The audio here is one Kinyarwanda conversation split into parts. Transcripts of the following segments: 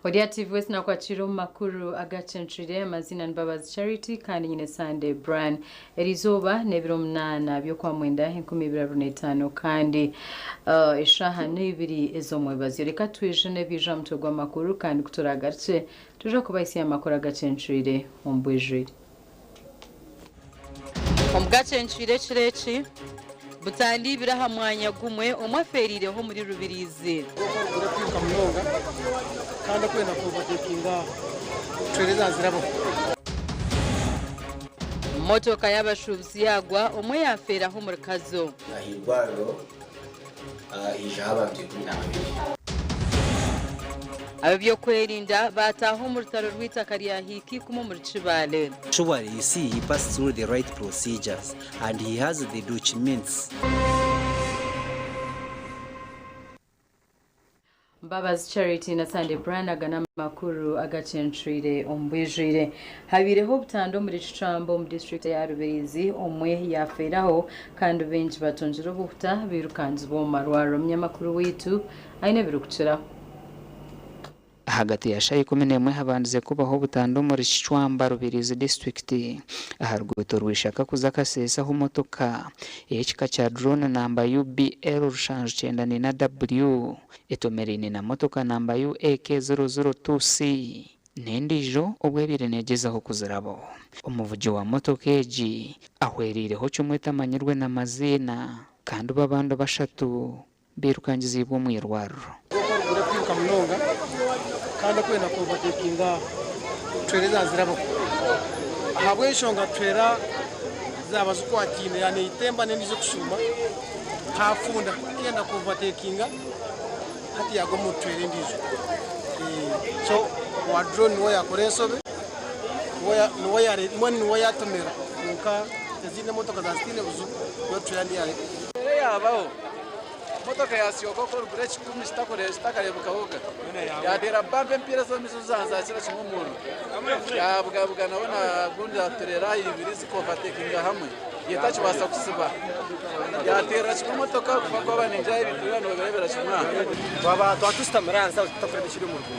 Odiative West na kwachiro makuru Agacencwire amazina Mbabazi Charity kandi nyine Sunday Brand erizoba nebiro mnana byo kwa mwenda 2025 kandi eshaha n'ibiri ezo mwebazi reka tuje nebija mutogwa makuru kandi kuturagace tuje kubayisiya makuru Agacencwire ombwejwe Omgacencwire cireci butandi biraha mwanya gumwe omwaferire ho muri Rubirizi kandi kwenda kubatekinga twereza zirabo motoka y'abashubzi yagwa umwe yafera ho muri kazo ahirwaro ijaba by'ibinambi abyo kwerinda bataho mu rutaro rw'itaka rya hiki kuma muri Cibale. Surely you see he passed through the right procedures and he has the documents. Mbabazi Charity na Sunday Brand agana makuru Agacencwire ombwejire habireho butando muri Cicambo mu district ya Rubirizi omwe yaferaho kandi benshi batonjero buhuta birukanze bo marwaro mnyamakuru witu aine birukucira hagati ya shayi 11 habanze kubaho butando muri Cicambo Rubirizi district aharguto rwishaka kuzaka sesa ho motoka ekika cha drone namba UBL rushange 94W etomerini na motoka namba AK002C nendijo obwebire negezaho kuzirabo umuvugi wa motoka eji ahwerireho cyumweta manyirwe n'amazina kandi babando bashatu birukangizibwo mu irwaro kandi kwenda kubatekinga twereza zirabo habwe shonga twera zaba zukwatine yani itemba nendizo kushuma hafunda kenda kubatekinga hati yago mu twere ndizo so wa drone wo yakoresobe wo yare imani wo yatomera nka zine motoka za stine buzu yo twandi yare yabaho motoka yasiyoko ko breach kumishtakore stakare bukabuga yadera bambe mpira zo mizuzanza kira kimumuru yabuga nabona gunda torera ibiri zikovatekinga hamwe yetachi basa kusiba yatera chimotoka kuva kwabanenja ibintu bano berebera chimwa twaba twatustameranza tutafrede chiri mu rwego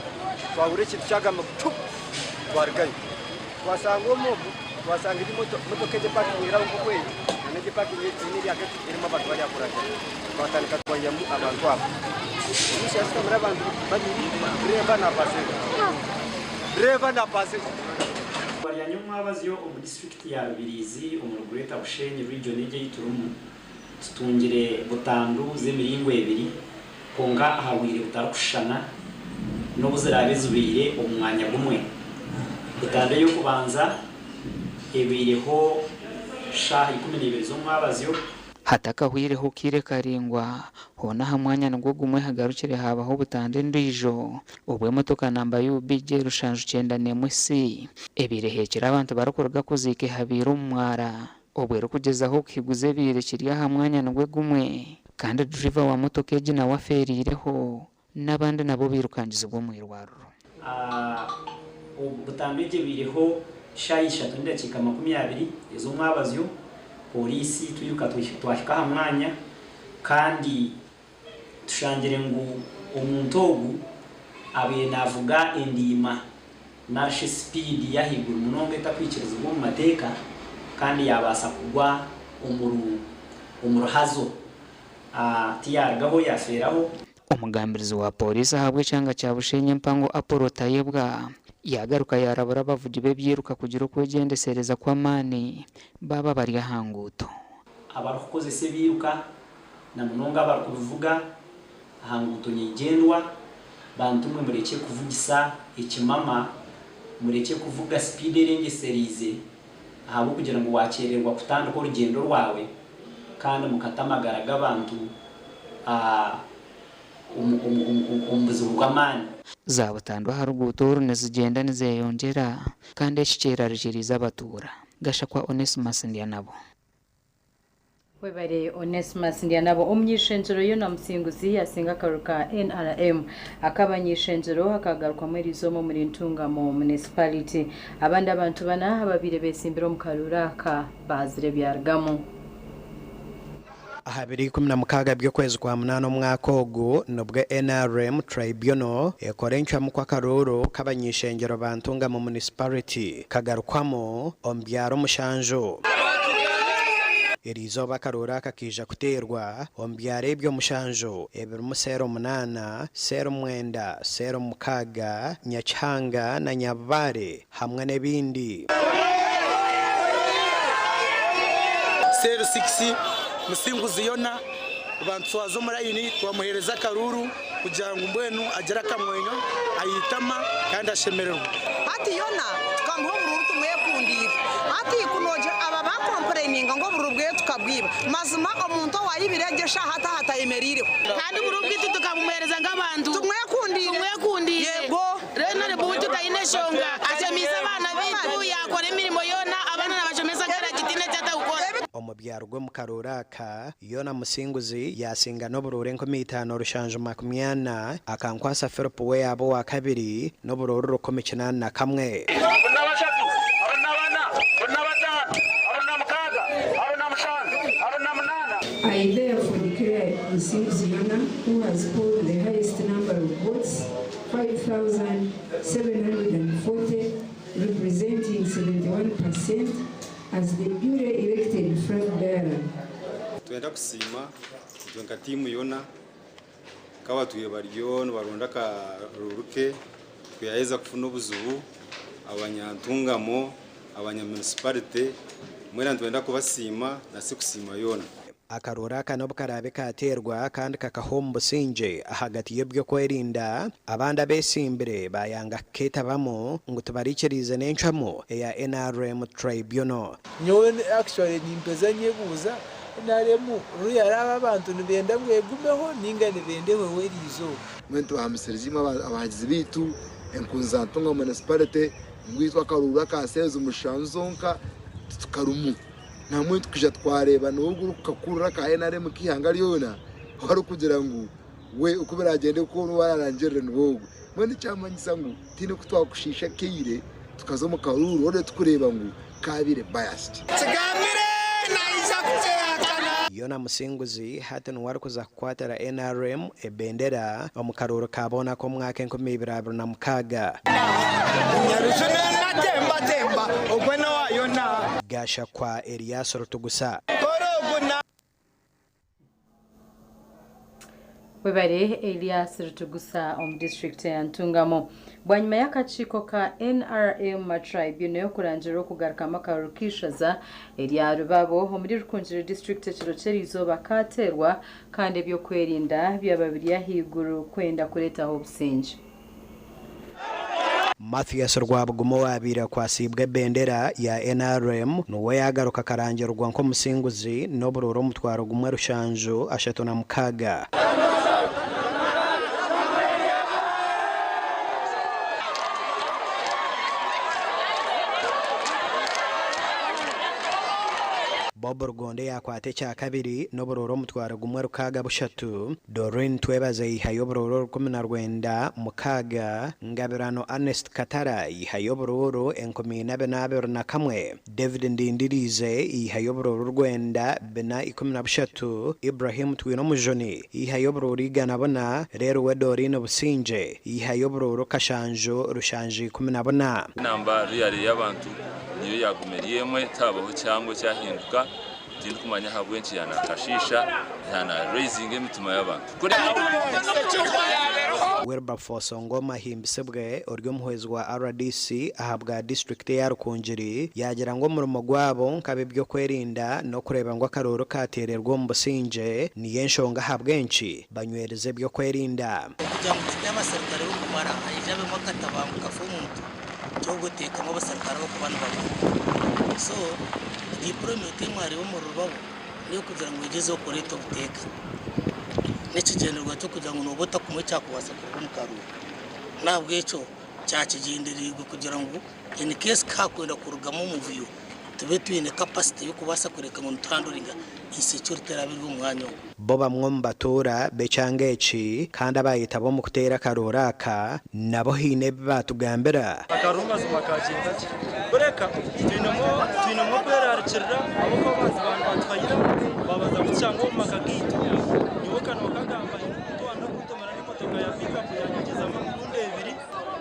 twabure kintu cyagamba twargaye twasango mobu twasanga iri motoka je parking ira uko kweli nege parking ni yake irimo abantu bari akuraje twatandika twajya mu abantu abo nisha sitamera abantu babiri driver na passenger baryanyu mwabaziyo mu district ya Rubirizi umurugureta bushenye region ije yiturumu tutungire butandu zemiringo ebiri konga ahawire butarukushana no buzirabizubire umwanya gumwe butandu yo kubanza ebireho shahi 12 zo mwabaziyo hataka hwireho kire karingwa hona hamwanya ngo gumwe hagarukire habaho butande ndijo ubwe motoka namba UBJ rushanje 94C ebirehekera abantu barakoraga kuzike habira umwara obwero kugezaho kiguze birekiriya hamwanya ngo gumwe kandi driver wa motoka eji na waferireho nabandi nabo birukangiza ubwo mu irwaro ubutambije bireho shayi 3:20 izo mwabaziyo polisi tuyuka twashika hamwanya kandi tushangire ngo umuntu ogu abe navuga endima nashe speed yahigura munonge takwikiriza ubwo mu mateka kandi yabasa kugwa umuruhazo tiyargaho yaferaho umugambirizi wa polisi ahabwe cyanga cya bushenye mpango Apollo Tayebwa yagaruka yarabura bavugi be byiruka kugira uko gendesereza kwa mani baba bari gahanguto abarukoze se biruka na munonga barukuvuga hanguto nyigendwa bantumwe mureke kuvugisa ikimama mureke kuvuga speed rengeserize ahabo kugira ngo wakererwa kutanda ko rugendo rwawe kandi mukatamagara gabantu umbuzi rw'amani za butandwa harugutora nezigenda nizeyongera kandi ekikirarikiriza abatura gashakwa Onesimus Ndianabo. Webare Onesimus Ndianabo omnyishenjero yo na musinguzi yasinga karuka NRM akabanyishenjero akagaruka muri zomo muri ntungamo municipality abandi abantu bana ababire besimbiro mukarura ka bazire byargamo. Ahabiri 16 by'okwezi kwa munana umwaka ogu nubwo NRM tribunal ekorencha mu kwa karoro kabanyishengero bantunga mu municipality kagarukwamo ombyaro mushanjo Erizoba karora kakija kuterwa ombyare byo mushanjo ebirumu 08 09 06 Nyachanga na Nyabare hamwe n'ebindi 06 musinguzi yona abantu wazo murayini twamuhereza karuru kugira ngo mbwenu agera kamwenyo ayitama kandi ashemererwa hati yona tukamuha bururu tumwekundira hati kunoje aba bakomplaininga ngo burubwe tukabwiba mazuma omuntu wayibiregesha hata hatayemerire kandi burubwite tukabumuhereza ng'abantu tumwekundire yego rero ne butu tayineshonga achemisa abana bitu yakora imirimo yona abana nabashomeza kera kitine cyata gukora omubyaro gwo mukaroraka yona musinguzi yasinga n'oburore 15 rushanjo 20 akankwasa Philip we abo wa kabiri n'oburore 11 I therefore declare Musinguzi Yona, who has polled the highest number of votes, 5,740, representing 71%, as the duly elected flag bearer. Tuenda kusima tuenga timu Yona kawa tuyebaryo baronda ka ruruke kuyaheza kufuna obuzubu abanyantungamo abanyamunicipality mwera tuenda kubasima na sikusima Yona akarora kanobu karabe katerwa kandi kakahombo sinje hagati y'ebyo kwerinda abanda besimbire bayanga ketabamo ngo tubarikirize n'encamo ya NRM tribunal nyowe actually nimpeza nyebuza NRM ruyara abantu nibenda mwegumeho ninga nibendewe werizo mwentu hamiserizima abahagizi bitu enkunzantunga municipality ngwitwa karura kaseze umushanzonka tukarumu na mwentu kija twareba n'ubwo kakurura ka NRM kihanga ryona wari kugira ngo we ukubera agende ko wararangirira n'ubwo mwene cyamanyisa ngo tine kutwakushisha keire tukazo mu karuru ore tukureba ngo kabire biased Tsigambire na iza kutekana Yona musinguzi hata nwari kuza kwatara NRM ebendera omukaroro kabona ko mwaka 2026 temba ogwena wa Yona gasha kwa Elias Rutugusa Webare Elias Rutugusa district ya Ntungamo bwanyuma y'akaciko ka NRM tribunal yo kurangira kugaruka makarukishaza erya Rubabo muri Rukunjiro district Kirokerizo bakaterwa kandi byo kwerinda byababiri yahiguru kwenda kureta obusinje Mathias Rwabo wabira kwasibwe bendera ya NRM nuwe yagaruka karangirwa nko musinguzi n'oburoro mutwaro gumwe rushanjo 36 Bob Rugonde yakwate cya kabiri n'oburoro mutwaro gumwe rukaga bushatu Doreen Twebaze ihayo buroro 19 mukaga Ngabirano Ernest Katara ihayo buroro 11 David Ndindirize ihayo buroro rwenda bena 13 Ibrahim Twino Mujoni ihayo buroro iganabona rero we Doreen Businje ihayo buroro kashanjo rushanji 14 namba yari y'abantu niyo yagumeriyemwe tabaho cyangwa cyahinduka tindi kumanya habwenci yanakashisha yana raising imitima y'abantu Wilberforce Ngoma himbisebwe oryo muhwezi wa RDC ahabwa district ya Rukunjiri yagira ngo murumo gwabo nkabe byo kwerinda no kureba ngo akaroro katererwa mu Businje ni yenshonga habwenci banywereze byo kwerinda kugira ngo y'abasirikare bo kumara ayijabe makatabamuka fumuntu cyo guteka mu basirikare bo kubana babo so diplomate mwari wo mu Rubabo niyo kugira ngo igeze operate guteka n'ekigenderwa cyo kugira ngo nobota kumwe cyakuwasa ku mukaruru nabwo eco cyakigenderirwa kugira ngo in case kakwenda kurugamo umuvuyo tube tuyine capacity yo kubasa kureka ngo ntanduringa insecurity rabirwa umwanya bo bamwe mu batura becangeci kandi abayita bo mu kutera karoraka nabo hine batugambira akarumazima kagenda bureka twinamo kwerarikira abo ko bazi abantu batwayira babaza gucanga mu makagito niboka no kagamba n'utwana kutomera n'imotoka ya pickup yanyageza mu munde ebiri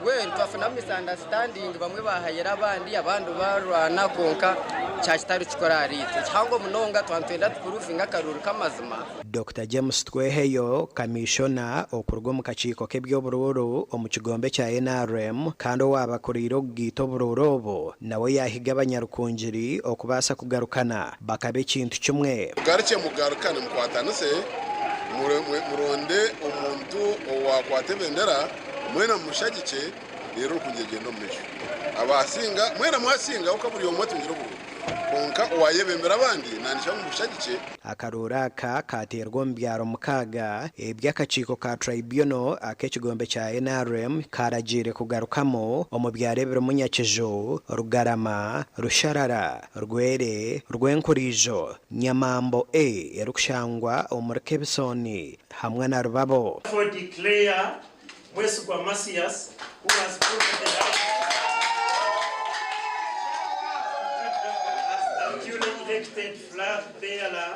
we twafuna misunderstanding bamwe bahayera abandi barwana konka cyakitari kikorarite cyangwa munonga twantwenda tukuruvinga karuru kamazima. Dr. James Tweheyo kamishona okurwa mu kaciko k'ebyobururu omu kigombe cya NRM kandi wabakuriro gito burorobo nawe yahiga abanyarukunjiri okubasa kugarukana bakabe kintu kimwe garike mugarukana mukwatanise muronde umuntu wakwatebendera mwena mushagike rero kugegenda mumesho abasinga mwena mwasinga ukaburi yo mwatungira buru konka wayebembera abandi nanisha mu mushagike akaroraka katerwa mbyaro mukaga ebyakaciko ka tribunal akekigombe cya NRM karagire kugarukamo omubyarebero munyakijo rugarama rusharara rwere rwenkurijo nyamambo erukushangwa omurkebisoni hamwe na Rubabo. For declare Westgwa Masias, who has proven the right as the duly elected flag bearer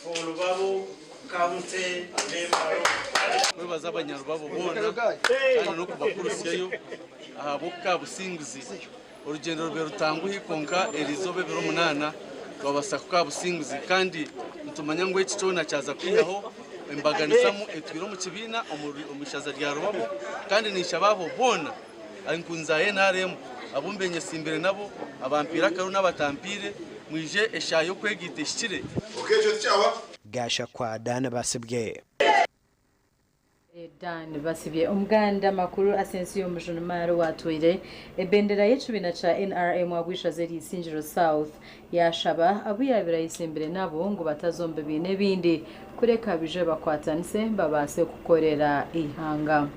for Rubabo County member of Mwebaza abanyarubabo bona kandi no kubakurusyayo abo kabusinguzi urugendo rwe rutanguye konka Elizobe 08 babasa kabusinguzi kandi mutumanya ngo iki cyo cyaza kwiyaho imbaganisamu etwiro mu kibina omushaza rya Rubabo kandi nishabaho bona ankunza NRM abumbenye simbere nabo abampira karu n'abatampire mwije eshayo kwegite shikire okejo cyawa gasha kwa dana basibye Dan basibye umganda makuru asensiyo mujunumaro watwire ebendera y'icubina ca NRM wagwisha zeri Sinjiro South yashaba abuyabira yisimbere nabo ngo batazombe bine bindi kureka bije bakwatanise babase gukorera ihanga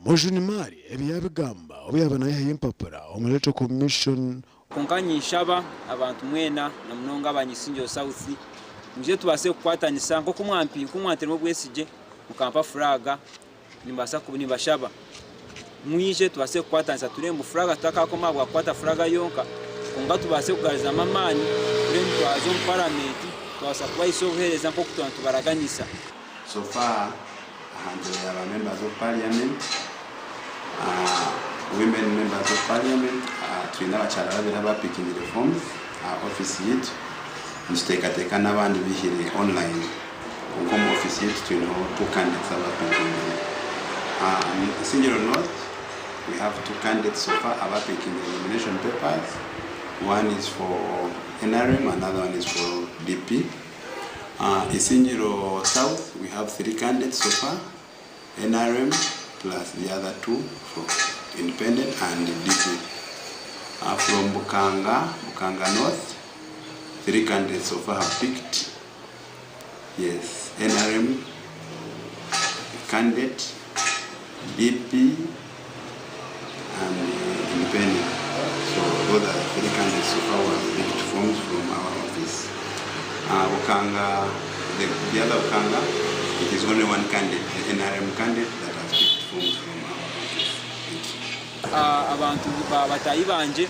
mujunimari ebiyabigamba obuyabana y'impapura Electoral Commission konkanyishaba abantu mwena na munonga abanyisinjiro South muje tubase kukwatanisa nko kumwanteremo bwesije mukampa flaga nimbasa kubashaba mwije tubase kukwatanisa turembu flaga takakoma bwakwata flaga yonka konga tubase kugariza amamani turembu twazo mu parliament twasa kubayisohereza nko kutontu baraganyisa so far our members of parliament women members of parliament twina bachara babira bapikinga the forms office yet niteka n'abandi bihire online kuko mu office yet twina two candidates abapikinga Sinjiro North we have two candidates so far abapikinga the nomination papers. One is for NRM, another one is for DP. Sinjiro South we have 3 candidates so far, NRM plus the other 2 for independent and DP. From Bukanga North, 3 candidates so far have picked. Yes, NRM candidate, DP, and independent. So those are the 3 candidates so far who have picked forms from our office. Bukanga, the other Bukanga, it is only one candidate, the NRM candidate that has picked forms from our office. Abantu batayi banje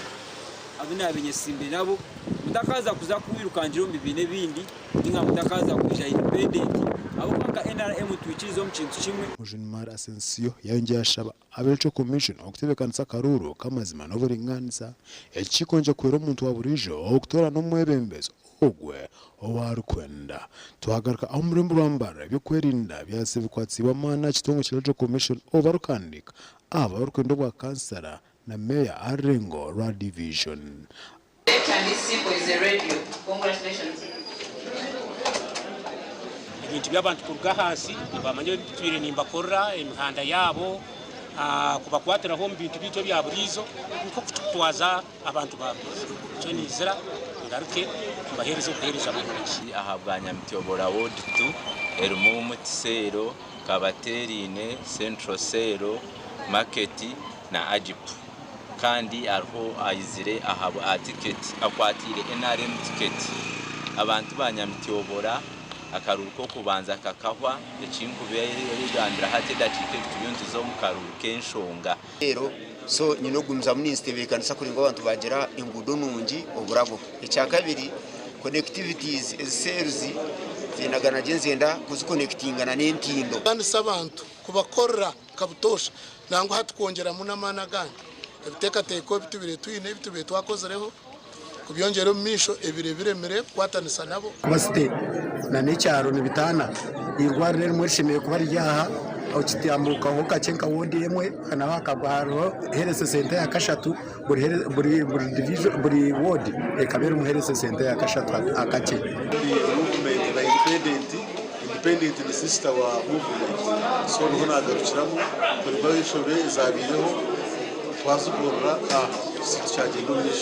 abina benyesimbire nabo mutakaza kuza kuwirukanjiro mbibine bindi ninga mutakaza kuja independent abo kwanga NRM twikirizo mu kintu kimwe mujunimari asensiyo yongeye ashaba Electoral Commission okutebekanisa karuru kamazima n'oburinganisa ekikonje kwera omuntu waburijo okutora n'omwebembezo ogwe owarukwenda tuhagaruka aho murembo rwambara byo kwerinda byase bikwatsiba mana kitongo Electoral Commission obarukandika aba barukwenda bwa kansara na Mayor Arengo Ra Division. And this simple is a radio. Congratulations. Ibintu by'abantu kuruga hasi bamanye bitwire nimba korra imihanda yabo kubakwatira ho mbintu bito bya burizo nko kutwaza abantu babo cyo nizira ngaruke mbahereze kuhereza abantu ahabwa Nyamitobora Ward 2 Erumu Tisero Kabaterine Central Sero Market na Ajipu kandi ariho ayizire ahaba atiketi akwatire NRM ticket abantu ba Nyamitobora akaruruko kubanza kakahwa ekinkubeyirandira hateda ticket tuyunzi zo mu karuruko kenshonga rero so nyino gumza minister bekanisa kuri ngo abantu bagera ingudo nungi oburabo icya kabiri connectivities sales zinagana genzenda kuziconnectingana n'entindo kandi sabantu kubakorra kabutosha nango hatukongera munamana gandi ebiteka teko bitubire tuyine bitubire twakozereho kubyongera misho ebirebire mere kwatanisa nabo basite na necyaro nibitana irwarire mwishimiye kuba ryaha aho kitambuka ho kacenka wodi yemwe kana bakabaro herese center ya kashatu buri division buri wodi ekabera muherese center ya kashatu akace movement by independent ni sister wa movement so rubona agarukiramo buri bayishore zabireho twazugurura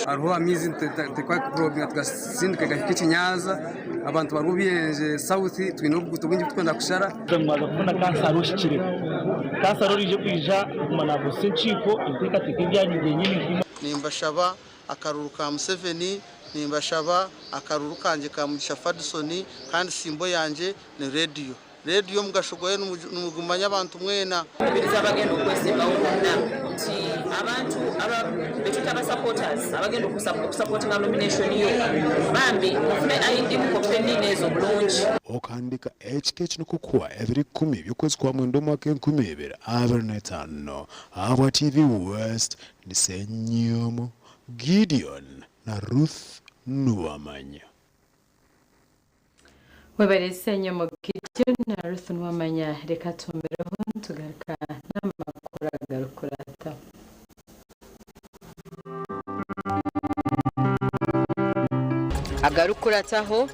ariho amizi tekwa problem tugasindika gafite Nyaza abantu barubiyenje south twino tubingi twenda kushara mwaza kubona kansarushyikire kansarurije kwija manabo senciko inteka tekebyanyi nyine nimbashaba akaruru ka Museveni nimbashaba akaruru kanje ka Mugisha Fadson kandi simbo yanje ni radio mugashogoye n'umugumanya abantu mwena bizabagenda okwesimba wonna ti abantu betuta ba supporters abagenda okusupportinga nomination yo bambi ofune ID mukopeni nezo bulungi okandika HK no kukwa every 10 byokwezi kwa mwendo mwaka 20 abernetano aba TV West ni Senyomo Gideon na Ruth Nuwamanya Webarese Nyomo Gideon na Ruth Nuwamanya reka tumereho tugaruka n'amakuru agarukurata agarukurataho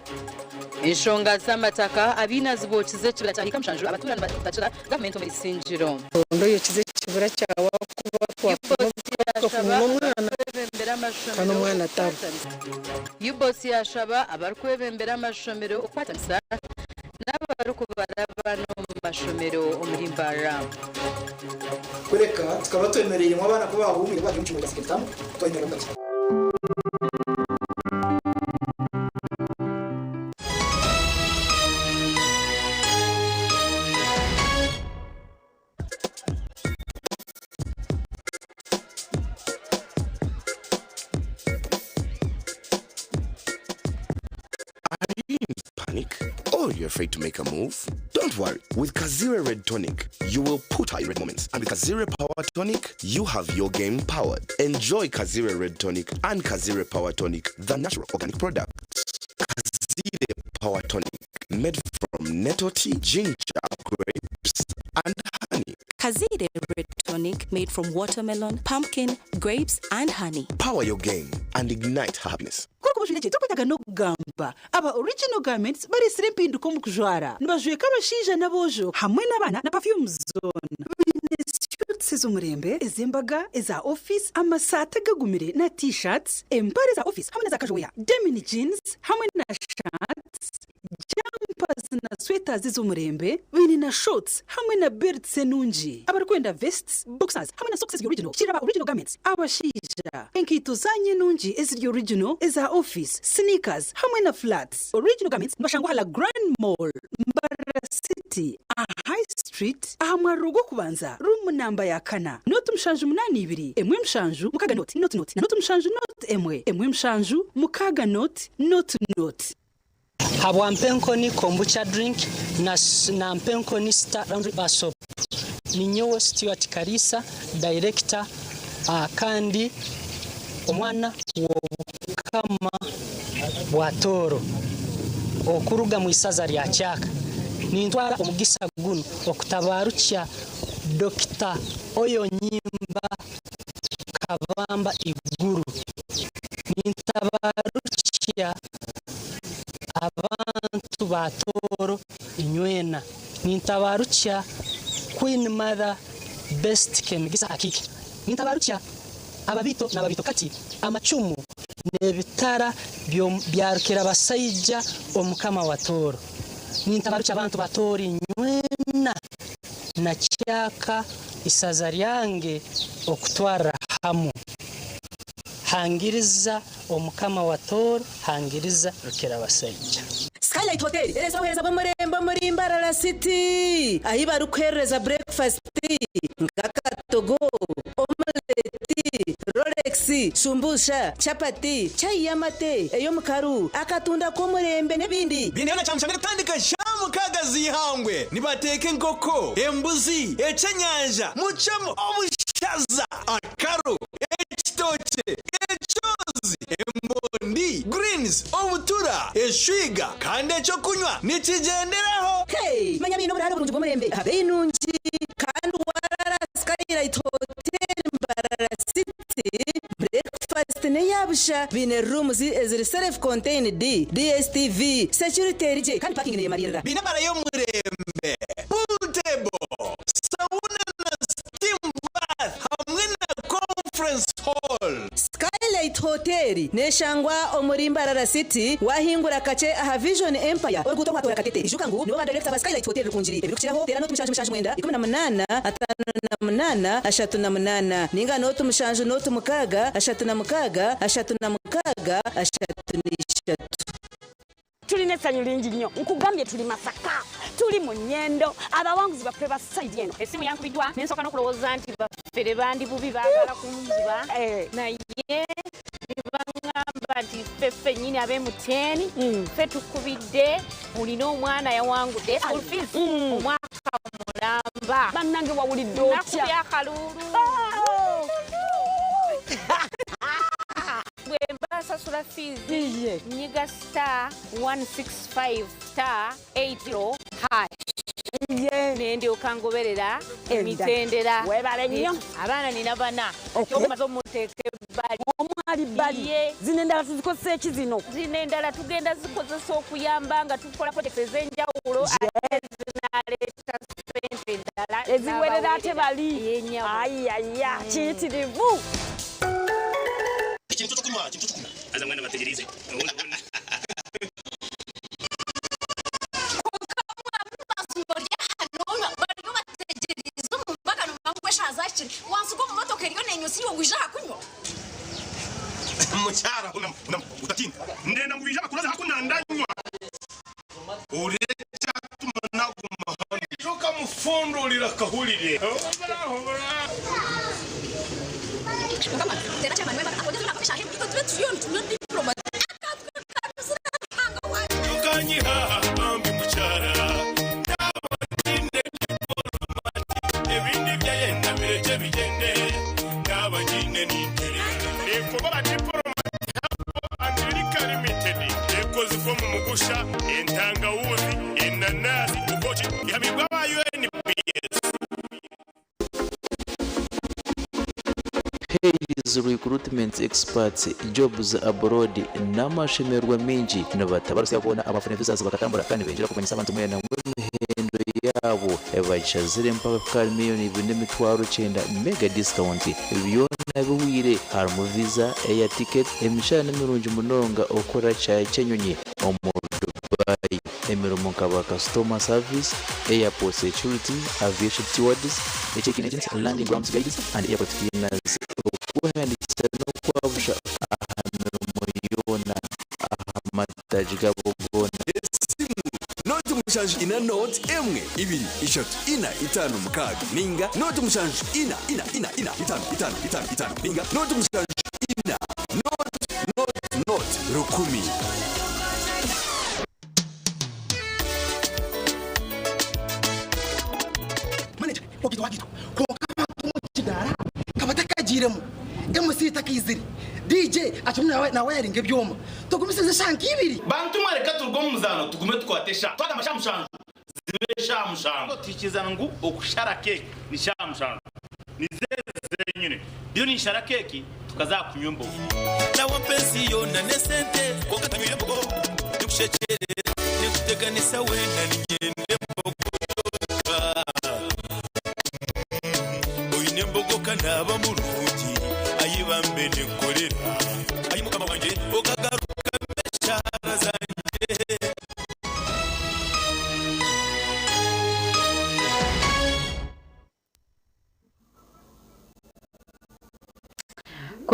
inshonga z'amataka abinazi bokize kiratandika mshanjuru abaturana batacira government mu isinjiro ndo yokize kibura cyawa kuba umwana ataba yubosi yashaba abarukwebembera amashomero ukwatanisa n'abarukubara no mu mashomero umurimbara kureka tukaba twemereye mu abana kuba bahumye baje mu cyumba cya sekitamu twanyura gake You're afraid to make a move? Don't worry. With Kazire Red Tonic, you will put out your red moments. And with Kazire Power Tonic, you have your game powered. Enjoy Kazire Red Tonic and Kazire Power Tonic, the natural organic products. Kazire Power Tonic, made from nettle tea, ginger, grapes, and honey. Kazire Red Tonic, made from watermelon, pumpkin, grapes, and honey. Power your game and ignite happiness. no gamba aba original garments bari sirimpindu ko mukujwara nibajwe kabashija nabojo hamwe nabana na perfume zone suits z'umurembe izimbaga iza office amasata gagumire na t-shirts empare za office hamwe na za kajoya denim jeans hamwe na shirts jumpers na sweaters z'umurembe bini na shorts hamwe na belts nunji abarikwenda vests boxers hamwe na socks original kiraba original garments abashija enkito zanye nunji eziri original eza office sneakers hamwe na flats original garments mbashangwa hala Grand Mall Mbara City a High Street ahamwa rogo kubanza room namba ya kana note mshanju 82 emwe mshanju mukaga note na note mshanju note emwe mshanju mukaga note habwa mpenko ni kombucha drink na mpenko ni Star Laundry Bar Soap ni nyowe Stuart Karisa director kandi omwana w'obukama bwatoro okuruga mu isaza lya cyaka nintwara omugisa guno okutabarukya Dr. Oyonyimba Kabamba Iguru nintabarukya abantu batoro inywena nintabarukya Queen Mother Best Kemigisa Akiki nintabarukya ababito kati amacumu nebitara byarukira abasajja omukama watoro nintabaruka abantu batora inywena na cyaka isaza ryange okutwara hamu hangiriza omukama watoro hangiriza rukira abasajja Skylight Hotel ereza ohereza bamurembo muri Mbarara City ahiba rukwereza breakfast ngakatogo omelette Rolex shumbusha chapati chai yamate eyo mukaru akatunda ko murembe nebindi binena cyamshamira tandika shamu kagazi hangwe nibateke nkoko embuzi ecenyanja muchamo obushaza akaru ekitoche echozi embondi greens obutura eshwiga kandi echo kunywa nikigenderaho hey manya bino buraro burungi bw'umurembe habe inungi kandi warara Skylight Hotel Mbarara City breakfast ne yabusha bine rooms eziri self contained DSTV security rije kandi parking ne marira bine bara yo murembe pool table sauna na steam bath hamwe na conference hall Skylight Hotel neshangwa omuri Mbarara City wahingura kace aha Vision Empire oruguto kwatora katete ijuka ngo nibo ba director ba Skylight Hotel rukunjiri ebirukiraho tera no tumushanju mwenda 18 5 38 ninga no tumushanju no tumukaga 36 36 36 tuline sanyu lingi nnyo nkugambye tuli Masaka tuli mu Nyendo abawanguzi baffe ba side eno esimu yangu bidwa nensoka no kulowooza nti baffere bandi bubi baagala kunziba naye bangamba nti ffeffe nnyini ab'emuteni ffe tukubidde olina omwana yawangudde school fees omwaka mulamba bannange wawulidde otya nakubya akalulu Sasula fees nyiga star 165 star 80 hash nende okangoberera emitendera webale nnyo abaana nina bana kyomaze omuteeke bali omwali bali zinendala tuzikose ekizino zinendala tugenda zikozesa okuyamba nga tukola project ez'enjawulo zinaleeta sente endala eziwerera ate bali ayaya kiyitirivu Kintu tukuma aza mwana bategerize muchara utatinda ndenda ngubija kuraza hakuna ndanywa urecha tumana gumahani joka mufundulira kahulire Kama tena chama mema akoje tunafisha hivi iko tulioni tuna diploma tukanyiha ambi muchara n'abaginde ebindi byayenda bireje bigende n'abaginde n'intere eko baba diplomati America Limited ekoze ko mu mugusha entangawuzi enanasi ukochi yamigwa ba UNPS Paid recruitment experts jobs abroad n'amashemerwa menji nabatabarusya kubona abafune visas bakatambura kandi benjira kumenya abantu mwena mw'imihendo yabo ebachazire mpaka miliyoni 2.9 mega discount byona biwire harimo visa air ticket emishana mirungi munonga okora cyenyonyi omu Dubai emiromo nkaba customer service airport security aviation stewards check-in agents landing grounds guides and airport cleaners kuhandikisa no kwabusha ahamirimo yona ahamatajiga bogona noti mushanje ina note emwe ibiri ishatu ina itanu mukaga ninga noti mushanje ina itanu ninga noti mushanje ina note rukumi manager okito wakito ko kama tumukidara kabatakagiremo MC takiziri DJ achumwe na wiring ebyoma tugumiseze shanki ibiri bantu mareka turgo muzano tugume twatesha twaga mashamushanju zibe shamushanju tikizana ngu okushara keke ni shamushanju nizeze nyine byo ni shara keke tukazakunyumba na wapenzi yona nesente kokatamire mbogo dukushechere nikuteganisa wenda ninyende mbogo oyine mbogo kana abamurungi ayibambe nekorera ayimukama wanje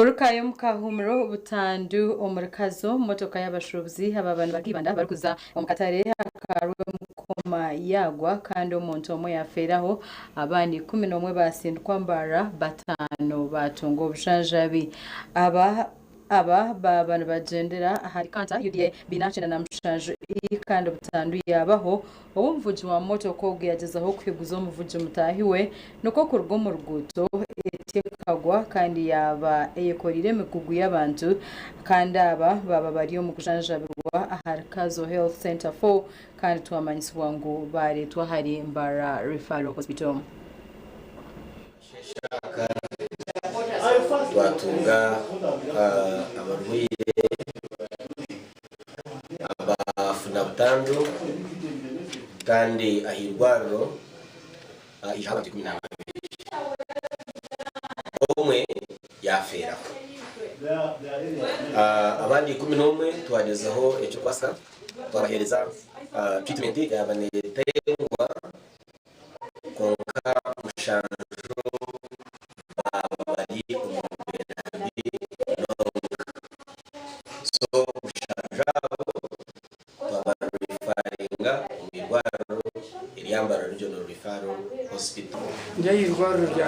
Korukayo mukahumuro butandu omurikazo motoka y'abashubuzi aba bantu bakibanda barikuza omukatare akarwe mukoma yagwa kandi omuntu omwe yaferaho abandi 11 basindwa mbara batano batungo obushanjabi aba bantu bagendera hari kanta yudiye binacenda na mshanje kandi butandu yabaho obumvuji wa motoka ogeyagezaho kwiguza omuvuji mutahiwe nuko kurwo mu ruguto etekagwa kandi yaba eyekorire emigugu y'abantu kandi aba baba bari mu kujanjabirwa aharikazo health center 4 kandi twamanyisibwa ngo baretwa hari Mbara referral hospital. Twatunga abarwaire abafuna butandu kandi ahirwaro ijana 12 omwe yafera abandi 11 twagezaho ecyo kwasa twabahereza treatment yabanetengwa konka mushanjo bari so mushanjabo twabarefaringa imirwaro iryambara regional referral hospital ndiye irwaro rya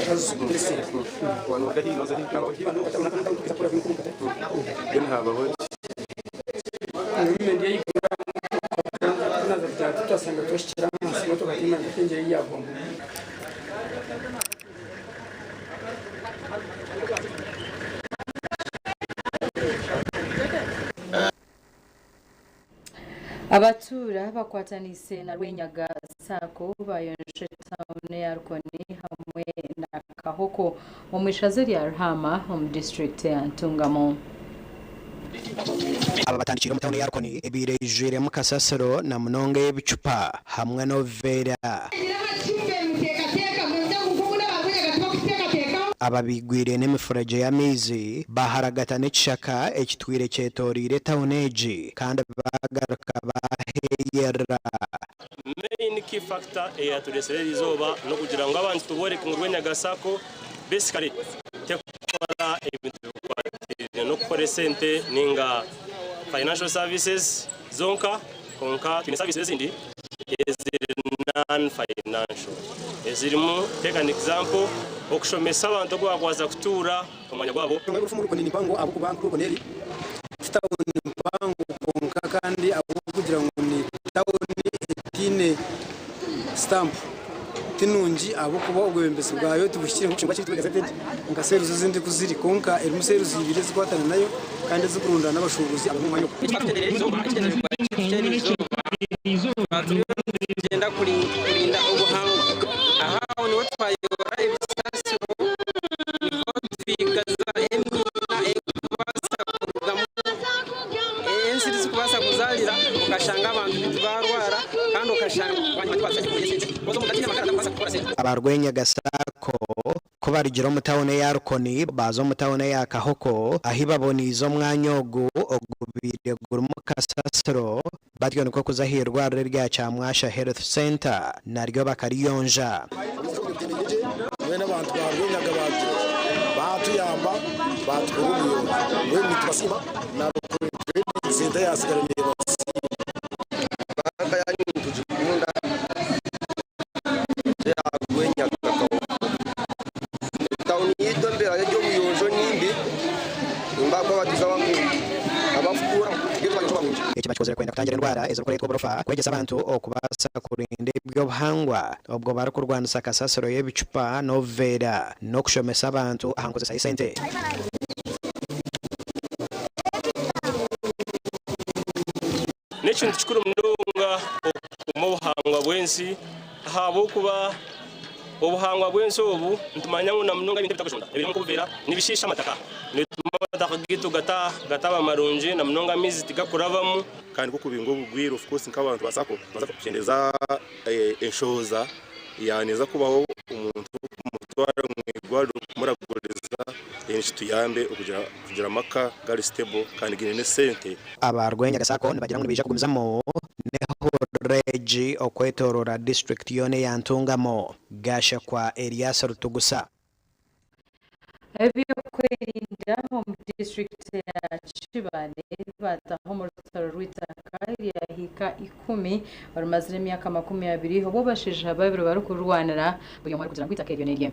kazu Abatura bakwatanise na Rwenyaga Sako bayonje town ya Rukoni hamwe na Kahoko mu mishaze ya Ruhama mu district ya Ntungamo. Abatandikira mu town ya Rukoni ebirejere mu Kasasiro na Munonge y'Ibicupa hamwe no Vera ababigwire n'imifuraje y'amizi baharagata n'icaka ekitwire cyetorire towneji kandi bagaruka baheyera main key factor eyaturesere izoba no kugira ngo abantu tubore ku Rwenyaga Sako basically tekora ebintu bikwatire no kore sente ninga financial services zonka konka tini services indi non-financial. Ezirimu, take an example, okushomesa abantu gwagwaza kutura omwanya gwabo. Urufumu rukoni nipango abo kubanku rukoneri. Tawuni nipango konka kandi abo kugira ngo ni tawuni etine stamp. Tinunji abo kuba ubwembese bwayo tubushyire mu cyumba cyitwa gazetted. Nka seruzo zindi kuziri konka eri seruzo ibire zikwatana nayo kandi zikurunda n'abashubuzi abo mu mwanya. Genda kurinda ubuhanga ahaho niho twayobora ibisasi niho twigaza emina ekubasa kurugamu ensiri zikubasa kuzalira ukashanga abantu bitubarwara kandi ukashanga abantu batwasha kuyesenze bozo mudatina makara kwasa gukora sente abarwenya Sako ko barigiro mu town ya Rukoni bazo mu town ya Kahoko ahibaboni izo mwanyogu ogubire guru mu Kasasiro batyo niko kuzahirwa rya cyamwasha health center naryo bakariyonja bene abantu barwenyaga batuyamba baturubiyo we mitwasima na center yasigaranye baka yanyu tujikunda ya rwenyaga tauni yidombera yo muyonjo nimbi imbako batiza wangu abafukura ekibakoze kwenda kutangira indwara ezo kuretwa borofa kwegeza abantu okubasa kurinde byo buhangwa obwo bari kurwanisa Kasasiro y'Ibicupa no Vera no kushomesa abantu ahankoze sai sente Nekintu kikuru mndunga omubuhangwa bwensi habo kuba obuhangwa bwensi obu ntumanya ngo namnunga ibintu bitakushonda ebirimo kubera nibishisha amataka nitumata gitu gataba marunji namnunga mizi tigakuravamu kandi kuko bingo bugwira of course nk'abantu basako kugendeza enshoza yaneza kubaho umuntu mutwara mwigwado kumuragoreza yenshi tuyambe kugira maka gari stable kandi gine sente abarwenya Sako nibagira ngo bija kumizamo neho Regi okwetorora district yone ya Ntungamo gasha kwa Elias Rutugusa ebyo kwerinda mu district ya Kibale bataho mu rutaro rw'itaka yahika 10 barumazire imyaka 20 obo bashije ababiro barukurwanira buyo muri kugira ngo itaka iryo nirye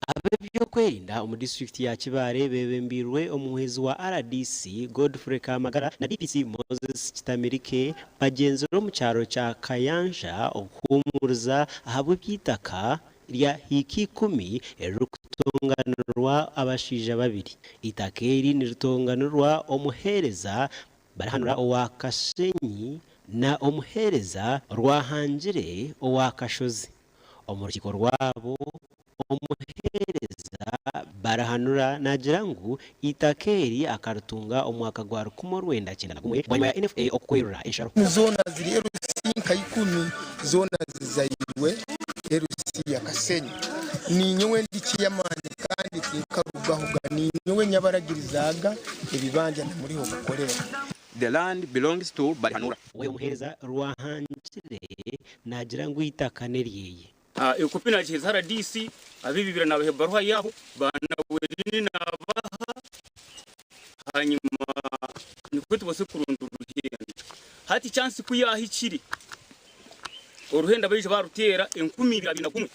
abebyo kwerinda mu district ya Kibale bebembirwe omuhezi wa RDC Godfrey Kamagara na DPC Moses Kitamirike bagenzero mu cyaro cya Kayanja okumurza ahabwe byitaka rya hiki 10 rukutunganirwa abashija babiri itakeri nirutunganirwa omuhereza barahanura owa Kashenyi na omuhereza rwahangire owa Kashozi omurukiko rwabo omuhereza barahanura nagira ngo itakeri akarutunga omwaka gwa 1991 banyuma ya NFA okwerura esharo zona ziri rusinka 10 zona zizayirwe erusi ya Kasenyi ni nyewe ndikiyamani kandi kinkarugahuga ni nyewe nyabaragirizaga ebibanja muri ho gukorera. The land belongs to barahanura we omuhereza rwahangire nagira ngo itakane ryeye ikopi na chizara DC abibibira na baruha yaho banawerini nabaha hanyuma nikwetu bose kurundura uruhenda hati chance kuyahikiri uruhenda beje barutera 1021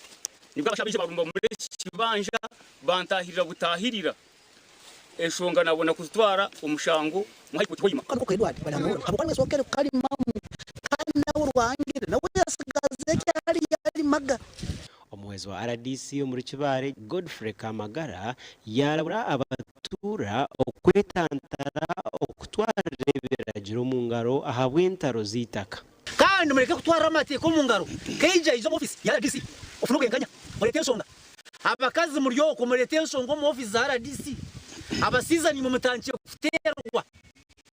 nibwo abashabije barumba muri kibanja bantahirira butahirira eshonga nabona kuzitwara umushango muhayi kutoyima kandi ko Edward baramura abo kwani sokere kari mamu kandi nawo rwangire nawe yasigaze cyari yari maga omuhezi wa RDC muri Kibale Godfrey Kamagara yarabura abatura okwetantara okutwara reberagira mu ngaro ahabwe intaro zitaka kandi mureke kutwara amateko mu ngaro keja izo office ya RDC ofunuke nganya mureke nsonga abakazi muryo ko mureke nsonga mu office za RDC abasizani mu mutangiye kuterwa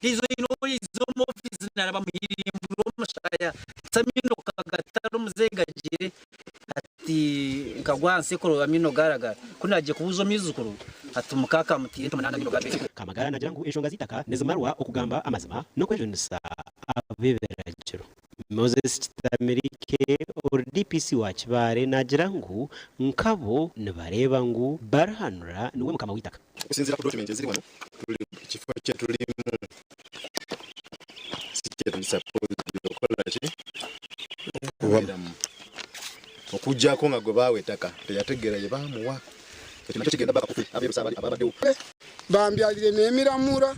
izo mu office naraba muhiri mu mushaya samino kagataro muzengagire ati nkagwanse ko amino garagara kunaje kubuzo mizukuru atumukaka mutiye tumanana mino garagara Kamagara nagira ngo eshonga zitaka nezumarwa okugamba amazima no kwejonisa abeberagiro Moses Kitamirike DPC wa Kibale nagira ngo nkabo nibareba ngo barahanura niwe mukama witaka usinzira ku document ziri bano turi ikifa cye turi sikera ni support dokolaje okujja ko ngagwe bawe taka yategereye bamuwa ekinacho kigenda bakakufi abebusabali ababadde bambyalire nemiramura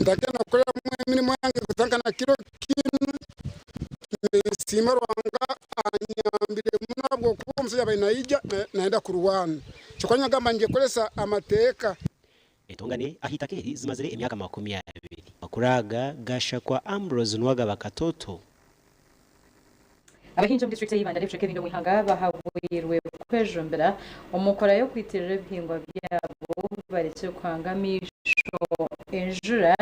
ndagenda kukolera mu emirimo yange kutankana kiro kinu sima rwanga anyambire munabwo kuba omusajja bainayija naenda kurwana kyokanya gamba nje kolesa amateka etongane ahitakeri zimazire emyaka 20 bakuraga gasha kwa Ambrose Nwaga bakatoto abahinja mu district y'Ibanda Lefuke Kevin Muhanga bahabwirwe kwejombera umukora yo kwitirira ibihingwa byabo baretse kwangamisho enjura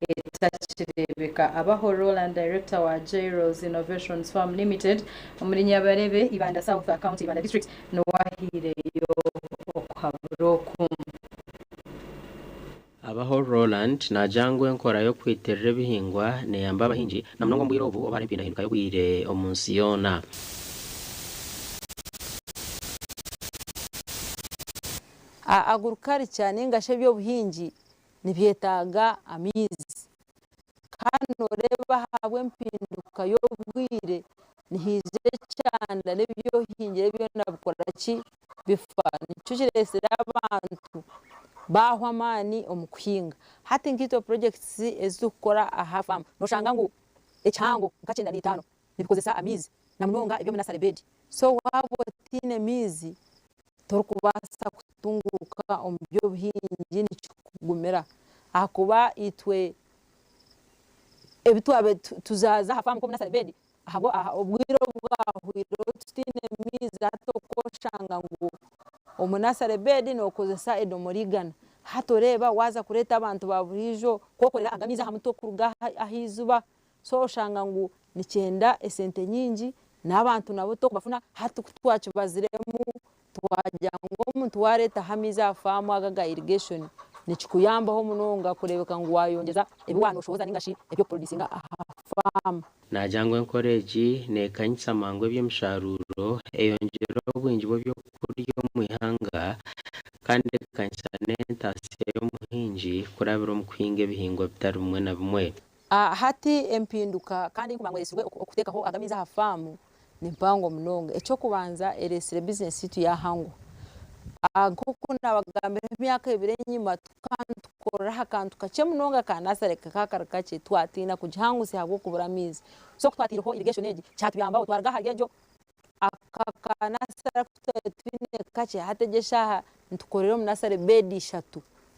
etakirebeka abaho Roland Director wa Jairos Innovations Farm Limited muri Nyabarebe Ibanda South County Ibanda District no wahireyo okhabroku abaho Roland na jangwe nkora yo kwiterera bihingwa ne yamba abahinji na mnongo mbwiro ubu obari pinda hinduka yo kwire omunsiona agurukari cyane ngashe byo buhinji nibyetaga amizi kano reba habwe mpinduka yo bwire nihije cyane nebyo hingire byo nabukoraki bifa nicukiresera abantu bahwamani omukuhinga hati ngito projects ezukora ahafam noshanga ngo echango nkacenda litano nibikozesa amizi na mnonga ibyo minasare bed so wabo tine mizi torukubasa kutunguka ombyo buhingi nikugumera akuba itwe ebitwabe tuzaza hafam ko minasare bed ahabo obwiro bwahwiro tine mizi atokoshanga ngo omunasare bedi nokozesa edomorigana hatoreba waza kureta abantu baburijo kokorera agamiza hamuto kuruga ahizuba so shanga ngo nicyenda esente nyingi n'abantu nabo to kubafuna hatu twacyo baziremu twajya ngo umuntu wareta hamiza famu agaga irrigation nikikuyambaho munonga kurebeka ngo wayongeza ebiwano ushoboza ningashi ebyo producinga ahafamu najangwe nkoreji nekanyisa mangwe by'emisharuro eyongera obwingi bw'ebyo kurya mu ihanga kandi kanyisa n'entasiyo y'omuhingi kurabira omu kuhinga ebihingwa bitari bimwe na bimwe. Hati empinduka kandi nkumangweresibwe okutekaho agamiza hafamu ni mpango munonga ekyo kubanza eresire business yitu yahango nk'uko nabagambira emyaka ebiri enyuma tukora akantu kakye munonga kanasareka kakarakache twatina kugihangusi habwo kubura amizi so twatiriho irrigation egi cyatuyamba utwarga hagejo akanasara twine kache hategesha ntukorera munasare bedi 3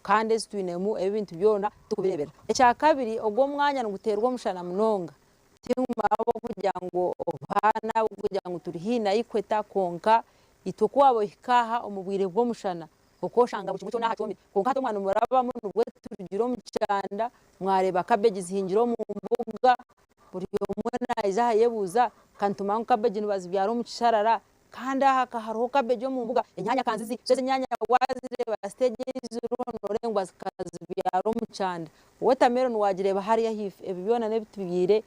kandi situinemu ebintu byona tukubirebera ekya kabiri ogwo mwanya nguterwa omushana munonga tingumabo kugira ngo obana kugira ngo turihina ikweta konka itokwabo hikaha omubwire bw'omushana okoshanga bukimucyo nahatombi konka to mwana muraba mu bwe turugiro mu cyanda mwareba cabbage zihingiro mu mbuga buri umwana iza yebuza kantumanga cabbage nibazi byaro mu kisharara kandi hakaharoho cabbage mu mbuga inyanya kanzizi zose nyanya wazireba stage z'uronore zikazi byaro mu cyanda watermelon wagireba hari ya hife ebibyona nebitubire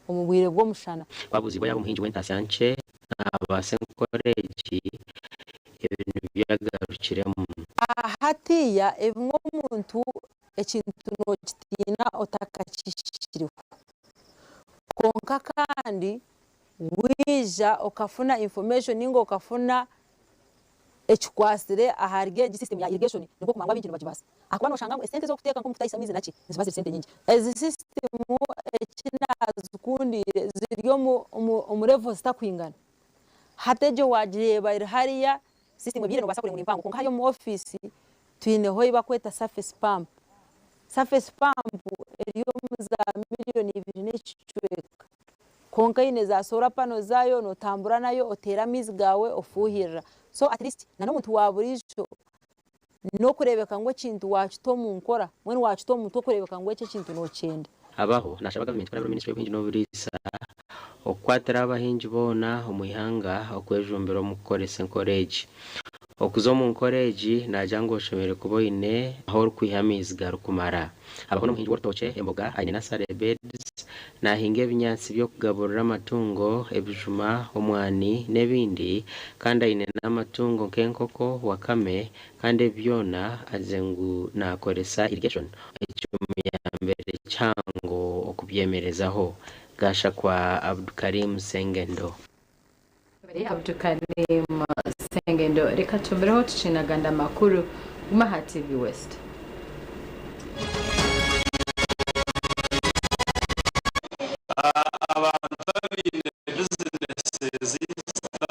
omubwire bw'omushana babuzi boya umuhingi w'entasiyanche abasenkoreji ibintu byagarukiremo hatiya ebimwe omuntu ekintu nokitina otakakishiriho konka kandi wija okafuna information ningo okafuna ekikwasire aharige system ya irrigation niko kumangwa bintu bakibasa akuba noshanga ngo esente zo kuteka nko mutayisa mizi naki nzibase sente nyingi ezi system ekinazikundire ziryo mu level zitakwingana hatejo wajireba hariya system bire no basa kure mu impango konka yo mu office twineho ibakweta surface pump eriyo za miliyoni 2 n'ikicweka konka ine za solar panel zayo no tambura nayo otera mizi gawe ofuhirira so at least nano muntu waburijo no kurebeka ngo kintu wacito mu nkora mwene wacito mu to kurebeka ngo ece kintu no cyenda abaho nashaba government kwa ministry y'ubuhingi n'uburisa okwatira abahingi bona omuyihanga okwejumbira mu koresa encourage okuzo mu encourage najango shomere kuboine aho kwihamizi garukumara abaho no muhingi w'urutoke emboga aine nasare beds nahinga ebinyansi byo kugaburira amatungo ebijuma omwani nebindi kandi aine n'amatungo nk'enkoko wakame kandi byona azengu nakoresa irrigation mbere cyango okubyemerezaho gasha kwa Abdukarim Sengendo Abdukarim Sengendo reka tumbereho tucinaganda makuru Umaha TV West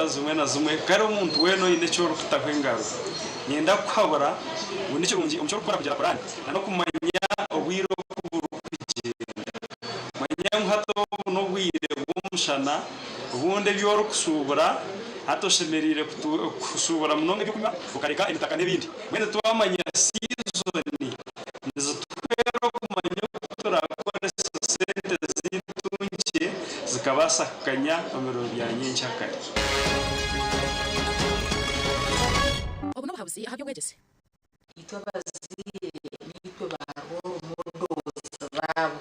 zumwe na zumwe kare umuntu weno ine cyo rutakwengaro nyenda kwabara undi cyo umcyo gukora kugira Qur'an no kumanya obwiro kugenda manya nkato no bwire bw'umushana ubundi byoro kusubura hatoshemerire kusubura munonge byukuma ukareka imitaka nebindi mwene twamanya season nizo twero kumanya turakora sente zitunche zikabasakanya amero byanye ncyakare obuna bahabuzi ahabyo gwegese itobazi nitwe baro modoza babo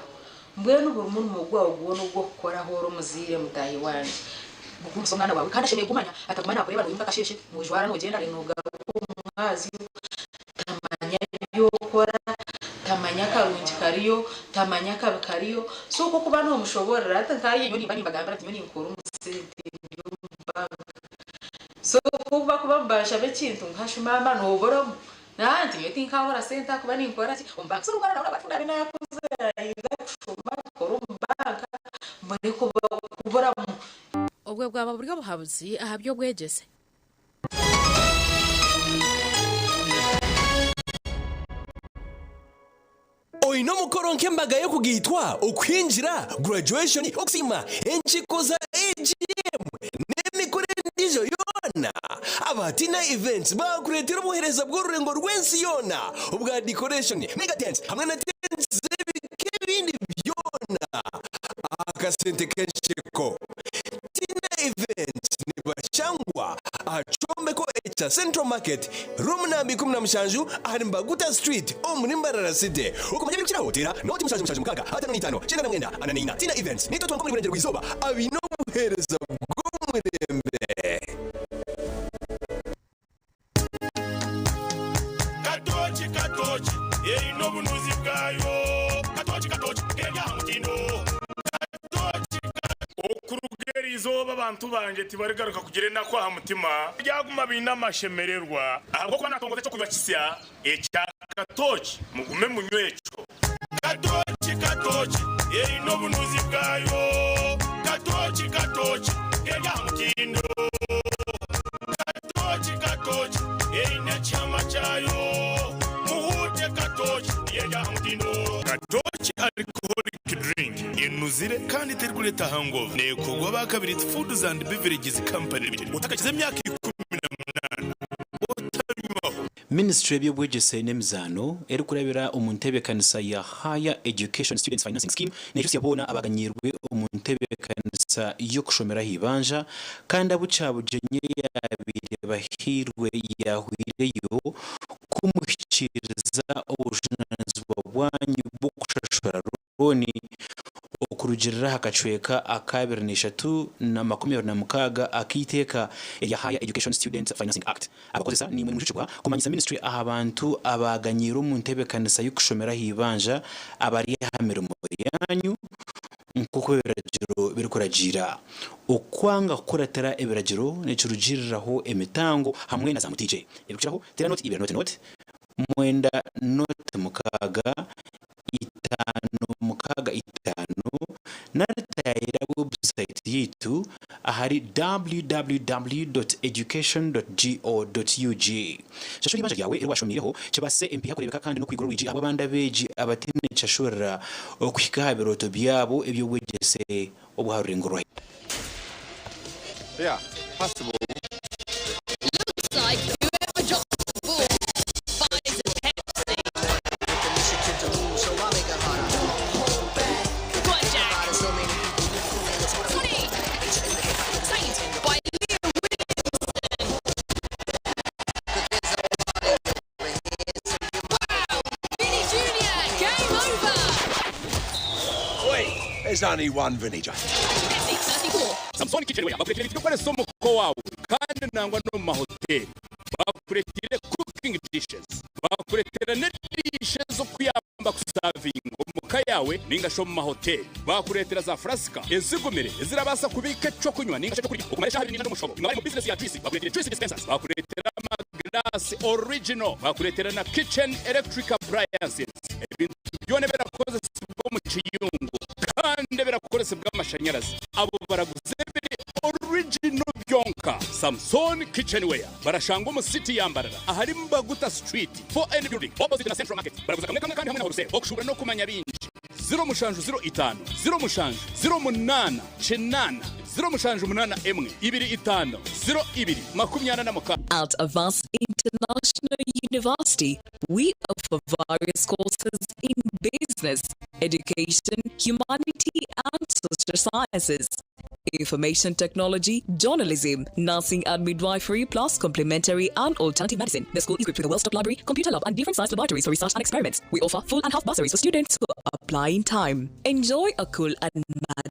mbwenu buri muntu mugwa ubwo gukora horo muzire mutahi wanje bukumsongana wawe kandi ashemeye kumanya atakumana kureba no yumva kasheshe mujwara no genda rinoga kumwazi tamanya byokora tamanya karungi kariyo tamanya kabakariyo so uko kuba no mushobora atakaye nyoni bani bagambara nyoni nkuru musente byo mbanga so kuba mbasha bekintu nkashumamba no boromo nanti yeti nkabora senta kuba ninkora ati umbanga so rugana nawe batunda bina yakuze inda kushuma korumbanga mbone kubora obwe bwaba buryo buhabuzi ahabyo gwegese Oino mukoro nkembaga yo kugitwa ukwinjira graduation oksima enchikoza AGM nemikore ndijo yona abatina events bakuretera ubuhereza bw'ururengo rwensi yona ubwa decoration mega dance hamwe na dance zebindi byona akasente kensheko tina events nibashangwa achomeko cha Central Market room nambi 17 ahari Mbaguta Street omuri Mbarara City ukomanya bikira hotera noti mushaje mukaga hatano nitano chenda na mwenda ananina tina events nito twankomwe kurengera kwizoba abino buhereza bw'umurembe Katochi yeyi nobunuzi bwayo katochi kenya mutindo katochi okurugeri izoba abantu banje tibaregaruka kugire nakwa mutima byaguma binamashemererwa ahubwo ko natongoze cyo kubakisya ecya katochi mugume munywecho katochi yeyi nobunuzi bwayo katochi kenya mutindo katochi yeyi nachama chayo Katochi alcoholic drink inuzire kandi terkuleta hangover nekogwa bakabiri Foods and Beverages Company Limited utakakize myaka 18 Ministry y'Obwegese n'Emizano eri kurabira omuntebe kanisa ya Higher Education Students Financing Scheme nejusi yabona abaganyirwe omuntebe kanisa yo kushomera hibanja kandi abucabujenye yabire bahirwe yahwireyo kumushyikiriza ubujunanizwa bwanyu bwo kushashura roni okurugirira hakacweka akabiri n'eshatu na 26 akiteka ya Higher Education Students Financing Act abakozesa ni mwe mushikwa kumanyisa ministry abantu abaganyira omuntebe kanisa yo kushomera hibanja abari hamira mu yanyu nkuko biragiro birikuragira okwanga kuratera ebiragiro necurugiriraho emitango hamwe na za mutije ebikiraho tera note ibira note mwenda note mukaga itanu naritayira website yitu ahari www.education.go.ug shasho libanja yawe irwashomireho kibase MP hakurebeka kandi no kwigoro wiji ababanda beji abatine cyashora okwika biroto byabo ebyo wegese obuharengoro yeah possible Looks like whoever dropped the ball buys a Pepsi. So I'll make it harder. Go on, Jack. 20. Saint by Liam Williamson. Wow, Vinny Jr. Game over. Wait, there's only one Vinny J. Pepsi 34. Samsung Kitchenware bakurekere ibyo kwere somo ko wawe kandi nangwa no mahoteli bakurekere cooking dishes bakurekere net dishes zo kuyamba kusavinga umuka yawe ninga sho mu mahoteli bakurekera za frasika ezigumire ezirabasa kubika cyo kunywa ninga cyo kuri ukumarisha hari n'indi mushobo ngabari mu business ya juice bakurekere juice dispensers bakurekera glass original bakurekera na kitchen electric appliances ibintu byone berakoze sibwo mu kiyungu kandi berakoze bw'amashanyarazi abo baraguze original byonka Samsung Kitchenware barashanga mu city yambarara ahari Mbaguta Street for any building opposite na Central Market baraguza kamwe kandi hamwe na horse okushubira no kumanya binji 0 05 08 At Avance International University, we offer various courses in business, education, humanity, and social sciences, information technology, journalism, nursing and midwifery, plus complementary and alternative medicine. The school is equipped with a well-stocked library, computer lab, and different sized laboratories for research and experiments. We offer full and half bursaries for students who apply in time. Enjoy a cool and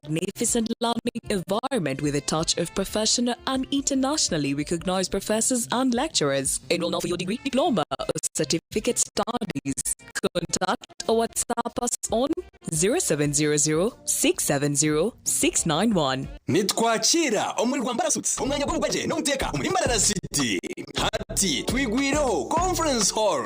magnificent learning environment with a touch of professional and internationally recognized professors and lecturers. Enroll now for your degree, diploma, or certificate studies. Contact or WhatsApp us on 0700 670 691. Nitwakira omuri Rwambara Suits umwanya gwo gwaje no muteka muri Mbarara City hati twigwireho conference hall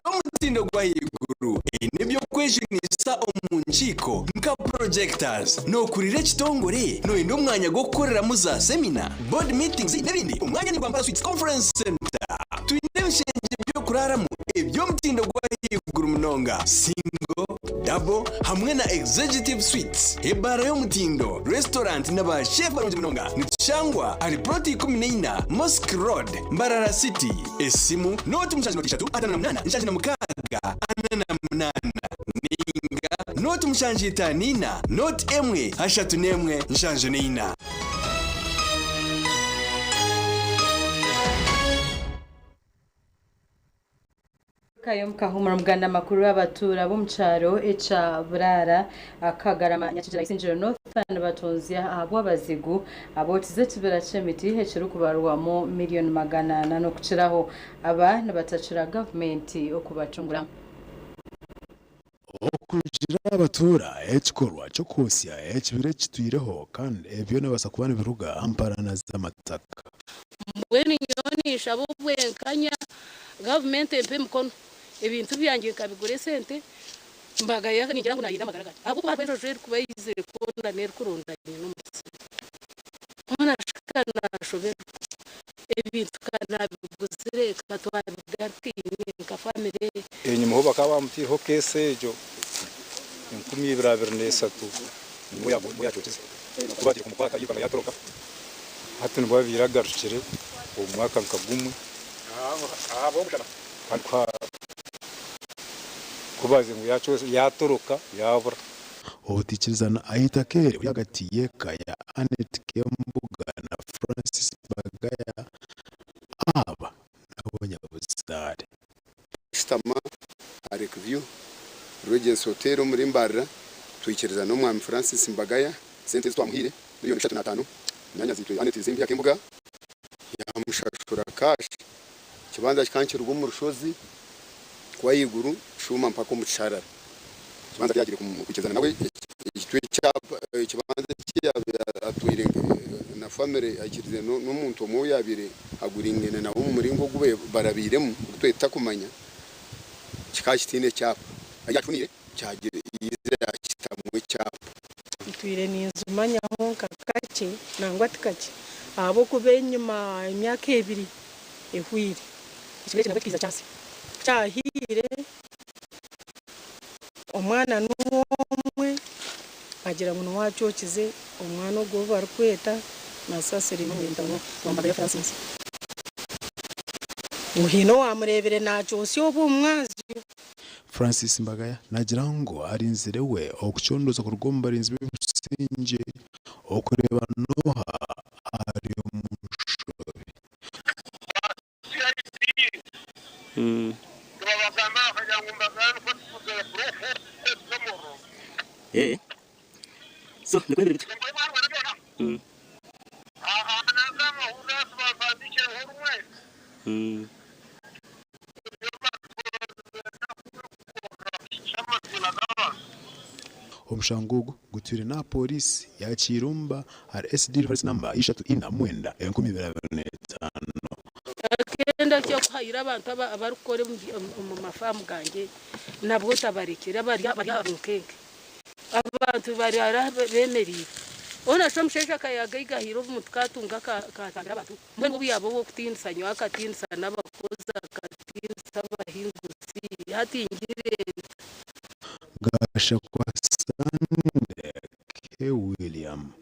yo mutindo gwa yiguru nibyo kwejinisa omunchiko nka projectors no kurire kitongore no indi umwanya gwo gukorera muza seminar board meetings n'ibindi umwanya ni Rwambara Suits conference center twinebishenje byo kuraramo ebyo mutindo gwa yiguru munonga single double hamwe na executive suites ebara yo mutindo restaurant n'aba chef barunje munonga nitshangwa ari proti 14 Mosque Road Mbarara City esimu noti mushaje no 3 atana 8 nshaje na mukaga anana 8 ninga noti mushanje tanina noti emwe hashatu nemwe nshaje nina kayo mukahumura muganda makuru abatura bo mcharo echa burara akagarama nyakijira isinjiro northern batonzi abo abazigu abotize tibera chemiti hecuru kubarwamo miliyoni magana no kuciraho aba nabatacira government okubacungura okugira abatura ekikorwa cyo kosya ekibire kitwireho kandi ebyo nabasa kubana biruga amparana z'amataka mbweni nyonisha bubwenkanya government empe mukono ebintu byangiye kabigure sente mbaga ya nigira ngo nayida magaragara abo kwa bero jeri kuba yizere ko ndanere kurundanye n'umutsi ona shikana shobera ebintu kana biguzire katwa bigatini nka family enyuma ho bakaba muti ho kese ejo 2023 muya chotse kubati kumupaka yikana yatoroka hatu nbwa biragarukire umwaka nkagumwe abo mutana kwa kubaze ngo yatoroka yabura obutikizana ahita kere yagatiye kaya Anet Kembuga na Francis Bagaya aba n'abanyabuzare Stama arekview Rogers Hotel muri Mbarra tuyikiriza no mwami Francis Mbagaya sente twamuhire miliyoni 35 nanya zitu Anet Zimbi Kembuga yamushashura cash kibanza kikankirwa mu rushozi kwa yiguru shuma mpaka mu cyarara kibanza cyagire kukizana nawe igitwe cyapa kibanza cyatwire na family akirize n'umuntu mu yabire aguringene nawo mu muringo gube barabiremo twita kumanya kikashitine cyapa ajyatunire cyagire yizera kitamwe cyapa twire n'inzumanya honka kake nangwa tikake abo kubenyuma imyaka 2 ehwire ikibeke nabakiza cyase cyahire omwana n'umwe agira ngo nwacokize omwana ogo barikweta nasasiri n'indamo Mbabazi Francis muhino wamurebere nacosyo obumwazi Francis Mbagaya nagira ngo ari inzire we okucondoza kurugomba rinzwe musinje okureba noha ari umushobe So, nikwende bitu. Omushangugu gutire na polisi ya Kirumba RSD reference number 349 2025 akenda cyo kuhayira abantu abarukore mu mafamu gange nabwo tabarekera bari abunkenke abantu bari bemeriye ona shomshesha kayaga igahiro mutkatunga katangira abantu mwe buyabo wo kutinsanyo akatinsa n'abakoza akatinsa abahinguzi hatingire gasha kwa Sande William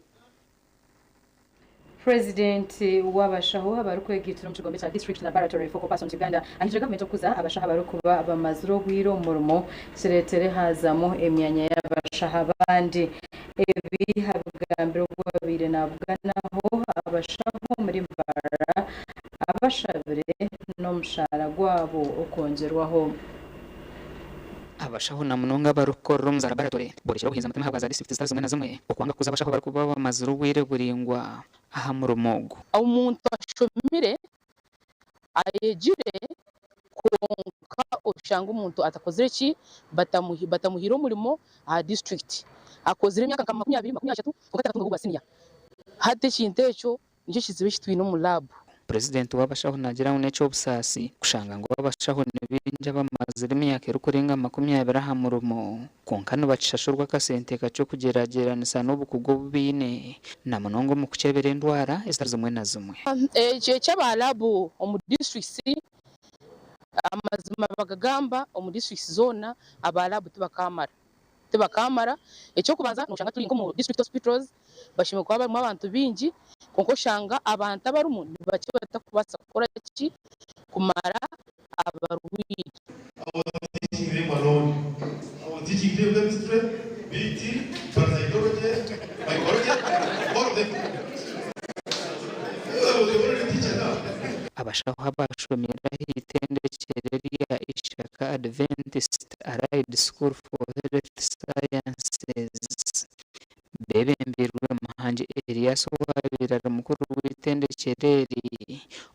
President wabashaho abarukwegitira mu kigombe cya District Laboratory for Persons Uganda ahije government okuza abashaha barukuba abamaziro gwiro murumo seretere hazamo emyanya y'abashaha bandi ebi habugambiro gwabire nabuganaho abashaho muri Mbara abashabire no mushara gwabo okongerwaho abashaho na munonga barukora mu laboratory borekera kuhinza amatima habaza district stars zimwe na zimwe okwanga kuza abashaho barukuba abamaziro wire buringwa aha mu rumogo umuntu ashomire ayegire konka oshanga umuntu atakozire ki batamuhira umurimo a district akozire imyaka 20-23 ugatatu ngo basinya hate kintecho nicyo kizibe kitwino mu lab president wabashaho nagira unecho obusasi kushanga ngo abashaho nebinja bamazire imyaka erukurenga 20 aha mu rumo konkano bacishashurwa kasente kacho kugerageranisa n'obukugo bubine na munongo mu kucebera endwara ezitari zimwe na zimwe cy'abalabu omu district amazima bagagamba omu district zona abalabu tubakamara ecyo kubanza nushanga turi mu district hospitals bashime kwa barimo abantu bingi konko shanga abantu abarumu bake batakubasa gukora ki kumara abarwiri teaching chemistry, BT, psychology, biology, all of them. abashaho abashomera hitendekere lya ishaka ka Adventist Allied School for Health Sciences bebembirwe muhanji Elias wabirara mukuru w'itendekereri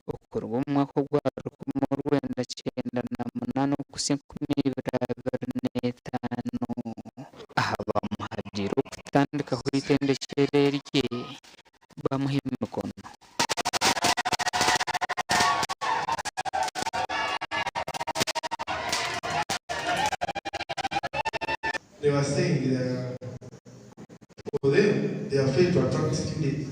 okorwa mu mwaka gwa 1998 aha bamuhagiro kutandika w'itendekereri rye bamuha imikono. They were saying that for them, they are afraid to attract students.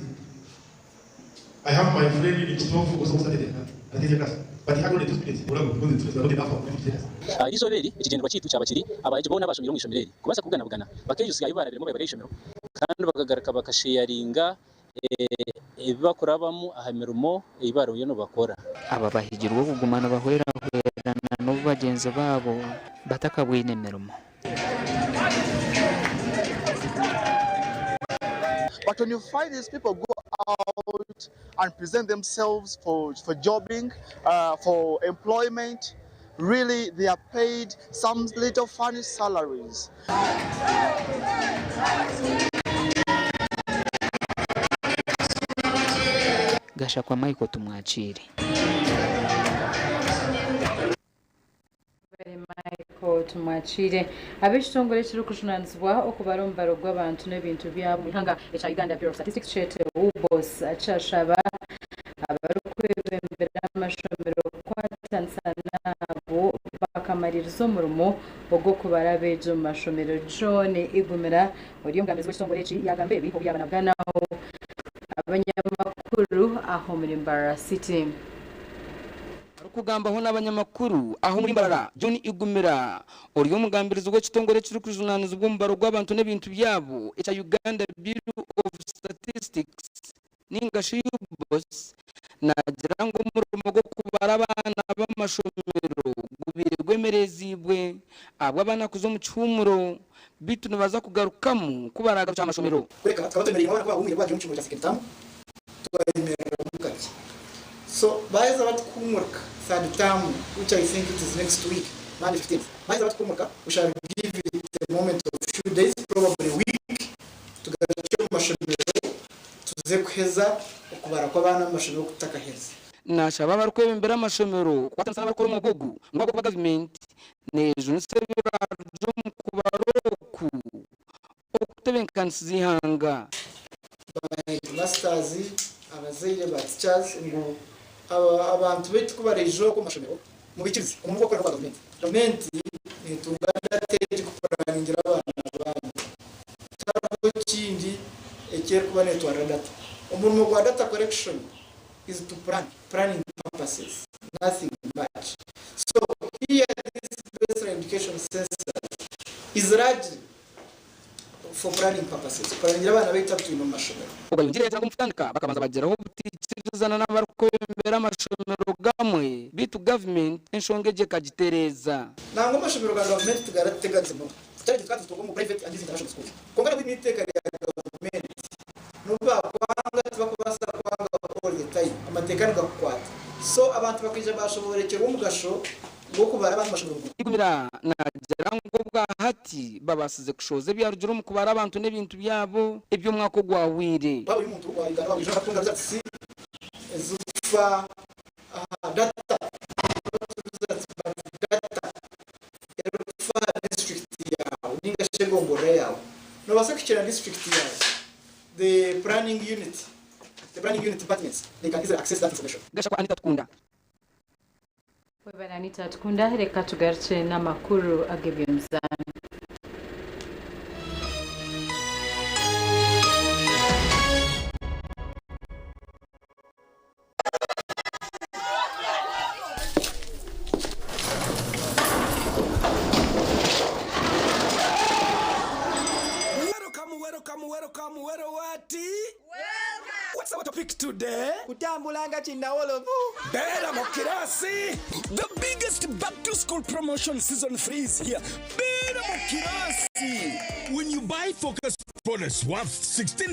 I have my friend in Kitovu who also studied at the class, but he had only 2 students. Because the students were not enough for 50 students. Isoberi ikigendwa cyitu cyabakiri abaje bona bashomira mu ishomereri kubasa kugana bugana bakeyusiga ibarabire mu bagishomero kandi bakagaruka bakasharinga ibibakorabamo ahamirumo ibaro yo no bakora. Aba bahigirwa kugumana bahwera no bagenzi babo batakabwine mirumo. But when you find these people go out and present themselves for jobbing, for employment, really they are paid some little funny salaries. Gasha kwa Michael tumwachiri. Michael tumwachire abishitongore kiri kushunanzwa okubarombaro gw'abantu n'ebintu byabo hanga echa Uganda Bureau of Statistics chete ubos achashaba abarukwebembera amashomero kwatansana abo bakamaririzo murumo ogwo kubara bejo mashomero John Igumira uriyo ngameze w'ishitongore kiri yagambe biho byabanaganaho abanyamakuru aho muri Mbarara City kugambaho n'abanyamakuru aho muri Mbarara John Igumira uriyo mugambirizo w'ekitongore kiri kujunaniza ubw'umbaro rw'abantu n'ebintu byabo echa Uganda Bureau of Statistics ningashi ubos nagira ngo murumo go kubara abana b'amashomero gubire gwemerezibwe abo abana kuzo mu cyumuro bitu nibaza kugarukamo kubaraga cy'amashomero kureka twabatemereye abana kwa bumire baje mu cyumuro cya sekretariat twayemerera mukati. So baeza batkumurka third term, which I think it is next week, Monday 15th. Baeza batkumurka, we shall give it a moment of few days, probably a week, to get mashomero tuze kuheza okubara kw'abana mashomero kutaka heza. Nashaba barukwebembera amashomero kwatansana bakora umugogo ngo kwa government nejo nsebera ryo mukubaroku okutebenkanisa zihanga by masters abazeire ba teachers ngo abantu betu kubarejo ko mashomero mu bikirizi umuvugo kwa government ni tunganda teje kuparangira abana tarabo kindi ekere kuba netwara data umurimo gwa data collection is to planning purposes, nothing much. So here this basic education census is largely for planning purposes. Planning abana bita twino mashomero ubagire cyangwa mutandika bakabanza bageraho butikirizana n'abarukwembera amashomero gamwe bitu government enshongeje kagitereza nango mashomero ga government tugarateganze mu cyari twatu tuko mu private and international schools kongera bimite kare government nuba kwanga tubakubasa kwanga all the time amatekano gakwata so abantu bakije bashoborekera umugasho ngo kubara abantu bashobora Igumira nagira ngo bwa hati babasize kushoze byarugiro mu kubara abantu n'ebintu byabo ibyo mwako gwawire babo umuntu rwayigana babije batunga byatsi ezufa data district yawe ninga shegombore yawe no basekira district yawe the planning unit departments they can easily access that information. Gasha kwa Anita Tukunda. Wewe Anita Tukunda reka tugarce n'amakuru agebye mzani. Welcome, what's our topic today? Kutambulanga chinawolovu. Bela Mokirasi. The biggest back to school promotion season free is here. Bela Mokirasi. When you buy Focus products worth 16